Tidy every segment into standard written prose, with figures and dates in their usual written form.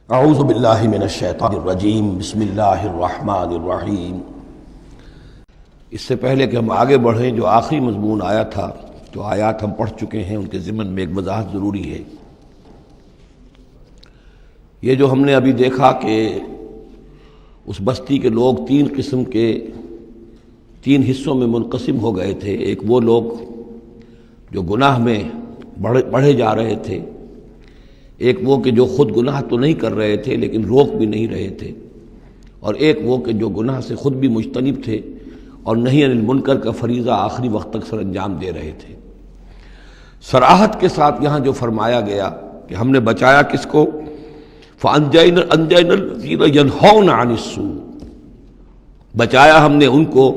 اعوذ باللہ من الشیطان الرجیم بسم اللہ الرحمن الرحیم۔ اس سے پہلے کہ ہم آگے بڑھیں، جو آخری مضمون آیا تھا، جو آیات ہم پڑھ چکے ہیں، ان کے ضمن میں ایک وضاحت ضروری ہے۔ یہ جو ہم نے ابھی دیکھا کہ اس بستی کے لوگ تین قسم کے تین حصوں میں منقسم ہو گئے تھے۔ ایک وہ لوگ جو گناہ میں بڑھے جا رہے تھے، ایک وہ کہ جو خود گناہ تو نہیں کر رہے تھے لیکن روک بھی نہیں رہے تھے، اور ایک وہ کہ جو گناہ سے خود بھی مجتنب تھے اور نہی عن المنکر کا فریضہ آخری وقت تک سر انجام دے رہے تھے۔ صراحت کے ساتھ یہاں جو فرمایا گیا کہ ہم نے بچایا کس کو، فَأَنْجَيْنَا الَّذِينَ يَنْهَوْنَ عَنِ السُّوءِ، بچایا ہم نے ان کو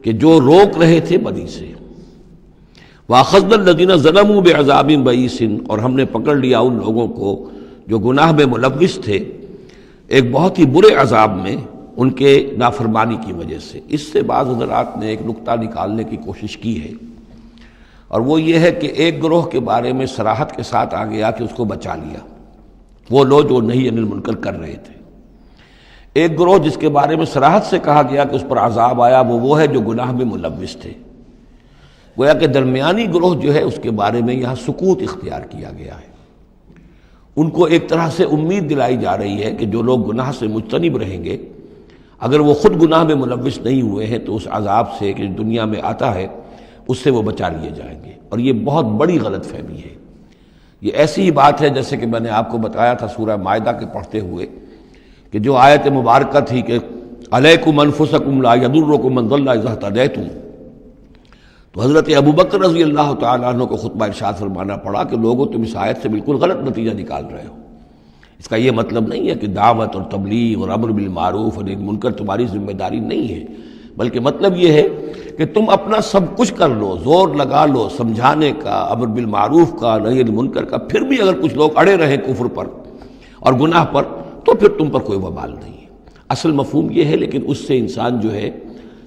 کہ جو روک رہے تھے بدی سے، وَأَخَذْنَا الَّذِينَ ظَلَمُوا بِعَذَابٍ بَئِيسٍ، اور ہم نے پکڑ لیا ان لوگوں کو جو گناہ میں ملوث تھے ایک بہت ہی برے عذاب میں ان کے نافرمانی کی وجہ سے۔ اس سے بعض حضرات نے ایک نقطہ نکالنے کی کوشش کی ہے، اور وہ یہ ہے کہ ایک گروہ کے بارے میں صراحت کے ساتھ آ گیا کہ اس کو بچا لیا، وہ لوگ جو نہی عن المنکر کر رہے تھے۔ ایک گروہ جس کے بارے میں صراحت سے کہا گیا کہ اس پر عذاب آیا، وہ ہے جو گناہ میں ملوث تھے۔ گویا کہ درمیانی گروہ جو ہے اس کے بارے میں یہاں سکوت اختیار کیا گیا ہے۔ ان کو ایک طرح سے امید دلائی جا رہی ہے کہ جو لوگ گناہ سے مجتنب رہیں گے، اگر وہ خود گناہ میں ملوث نہیں ہوئے ہیں تو اس عذاب سے کہ دنیا میں آتا ہے اس سے وہ بچا لیے جائیں گے۔ اور یہ بہت بڑی غلط فہمی ہے۔ یہ ایسی ہی بات ہے جیسے کہ میں نے آپ کو بتایا تھا سورہ مائدہ کے پڑھتے ہوئے کہ جو آیت مبارکہ تھی کہ علیکم انفسکم لا یضرکم من ضل اذا اہتدیتم، تو حضرت ابوبکر رضی اللہ تعالیٰ عنہ کو خطبہ ارشاد فرمانا پڑا کہ لوگوں تم اس آیت سے بالکل غلط نتیجہ نکال رہے ہو۔ اس کا یہ مطلب نہیں ہے کہ دعوت اور تبلیغ اور امر بالمعروف اور نہی عن المنکر تمہاری ذمہ داری نہیں ہے، بلکہ مطلب یہ ہے کہ تم اپنا سب کچھ کر لو، زور لگا لو سمجھانے کا، امر بالمعروف کا، نہی عن المنکر کا، پھر بھی اگر کچھ لوگ اڑے رہیں کفر پر اور گناہ پر تو پھر تم پر کوئی وبال نہیں ہے۔ اصل مفہوم یہ ہے، لیکن اس سے انسان جو ہے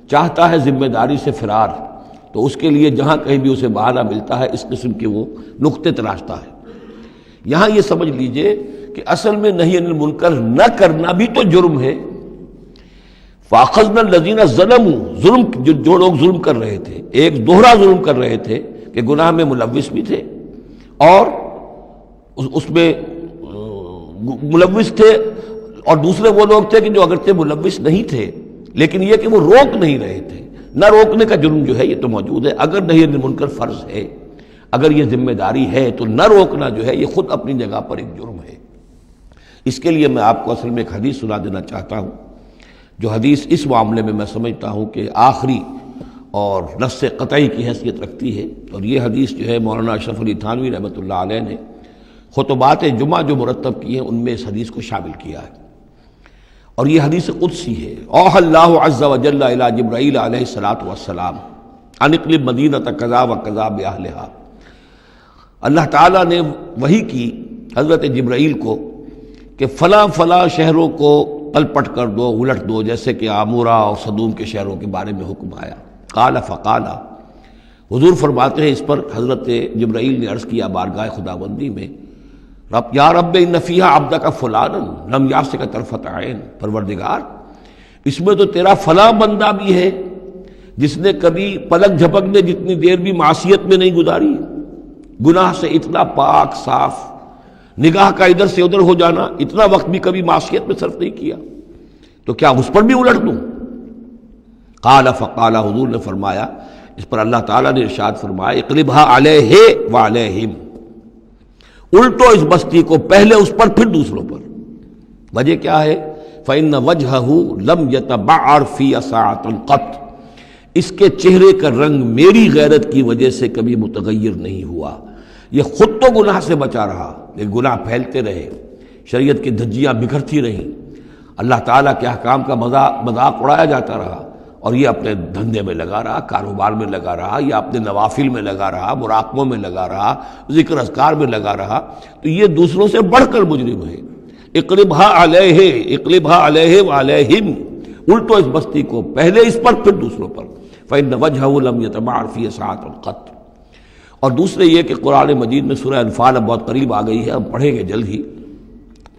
چاہتا ہے ذمہ داری سے فرار، تو اس کے لیے جہاں کہیں بھی اسے بہانہ ملتا ہے اس قسم کے وہ نقطے تراشتا ہے۔ یہاں یہ سمجھ لیجئے کہ اصل میں نہی عن المنکر نہ کرنا بھی تو جرم ہے۔ فَأَخَذْنَا الَّذِينَ ظَلَمُوا، ظلم جو لوگ ظلم کر رہے تھے، ایک دوہرا ظلم کر رہے تھے کہ گناہ میں ملوث بھی تھے اور اس میں ملوث تھے، اور دوسرے وہ لوگ تھے کہ جو اگرچہ ملوث نہیں تھے لیکن یہ کہ وہ روک نہیں رہے تھے۔ نہ روکنے کا جرم جو ہے یہ تو موجود ہے۔ اگر نہی عن المنکر فرض ہے، اگر یہ ذمہ داری ہے، تو نہ روکنا جو ہے یہ خود اپنی جگہ پر ایک جرم ہے۔ اس کے لیے میں آپ کو اصل میں ایک حدیث سنا دینا چاہتا ہوں، جو حدیث اس معاملے میں سمجھتا ہوں کہ آخری اور نص قطعی کی حیثیت رکھتی ہے۔ اور یہ حدیث جو ہے مولانا اشرف علی تھانوی رحمۃ اللہ علیہ نے خطبات جمعہ جو مرتب کیے ہیں ان میں اس حدیث کو شامل کیا ہے، اور یہ حدیث قدسی ہے۔ اوحى اللہ عز وجل الی جبرائیل علیہ الصلوۃ والسلام ان اقلب مدینہ کذا وکذا باہلھا، اللہ تعالیٰ نے وحی کی حضرت جبرائیل کو کہ فلاں فلاں شہروں کو پلٹ کر دو، الٹ دو، جیسے کہ عمورہ اور صدوم کے شہروں کے بارے میں حکم آیا۔ قال فقال، حضور فرماتے ہیں اس پر حضرت جبرائیل نے عرض کیا بارگاہ خداوندی میں، رب یا رب ان فیہا عبدک فلانا لم یعصک طرفۃ عین، پروردگار اس میں تو تیرا فلاں بندہ بھی ہے جس نے کبھی پلک جھپکنے جتنی دیر بھی معصیت میں نہیں گزاری، گناہ سے اتنا پاک صاف، نگاہ کا ادھر سے ادھر ہو جانا، اتنا وقت بھی کبھی معصیت میں صرف نہیں کیا، تو کیا اس پر بھی الٹ دوں؟ قال فقال، حضور نے فرمایا، اس پر اللہ تعالیٰ نے ارشاد فرمایا اقلبھا علیہ وعلیہم، الٹو اس بستی کو، پہلے اس پر پھر دوسروں پر۔ وجہ کیا ہے؟ فإن وجہہ لم یتبعر فی ساعۃ قط، اس کے چہرے کا رنگ میری غیرت کی وجہ سے کبھی متغیر نہیں ہوا۔ یہ خود تو گناہ سے بچا رہا لیکن گناہ پھیلتے رہے، شریعت کی دھجیاں بکھرتی رہیں، اللہ تعالیٰ کے احکام کا مذاق اڑایا جاتا رہا، اور یہ اپنے دھندے میں لگا رہا، کاروبار میں لگا رہا، یا اپنے نوافل میں لگا رہا، مراقبوں میں لگا رہا، ذکر اذکار میں لگا رہا، تو یہ دوسروں سے بڑھ کر مجرم ہے۔ اقلبھا علیہ، اقلبھا علیہ وعلیہم، الٹو اس بستی کو، پہلے اس پر پھر دوسروں پر۔ فإن وجہہ لم یتبعر فی ساعۃ قط، اور دوسرے یہ کہ قرآن مجید میں سورہ انفال اب بہت قریب آ گئی ہے، ہم پڑھیں گے جلد ہی،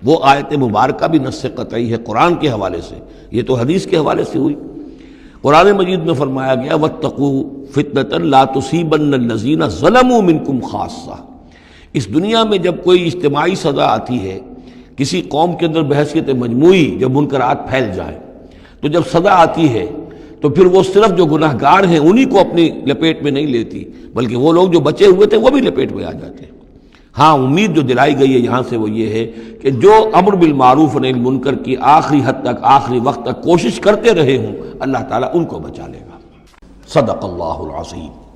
وہ آیت مبارکہ بھی نص قطعی ہے قرآن کے حوالے سے، یہ تو حدیث کے حوالے سے ہوئی۔ قرآن مجید میں فرمایا گیا وَاتَّقُوا فِتْنَةً لَا تُصِيبَنَّ الَّذِينَ ظَلَمُوا مِنْكُمْ خَاصَّةً۔ اس دنیا میں جب کوئی اجتماعی سزا آتی ہے، کسی قوم کے اندر بحیثیت مجموعی جب منکرات پھیل جائیں، تو جب سزا آتی ہے تو پھر وہ صرف جو گناہ گار ہیں انہی کو اپنی لپیٹ میں نہیں لیتی، بلکہ وہ لوگ جو بچے ہوئے تھے وہ بھی لپیٹ میں آ جاتے ہیں۔ ہاں امید جو دلائی گئی ہے یہاں سے وہ یہ ہے کہ جو امر بالمعروف و نہی عن المنکر کی آخری حد تک، آخری وقت تک کوشش کرتے رہے ہوں، اللہ تعالیٰ ان کو بچا لے گا۔ صدق اللہ العظیم۔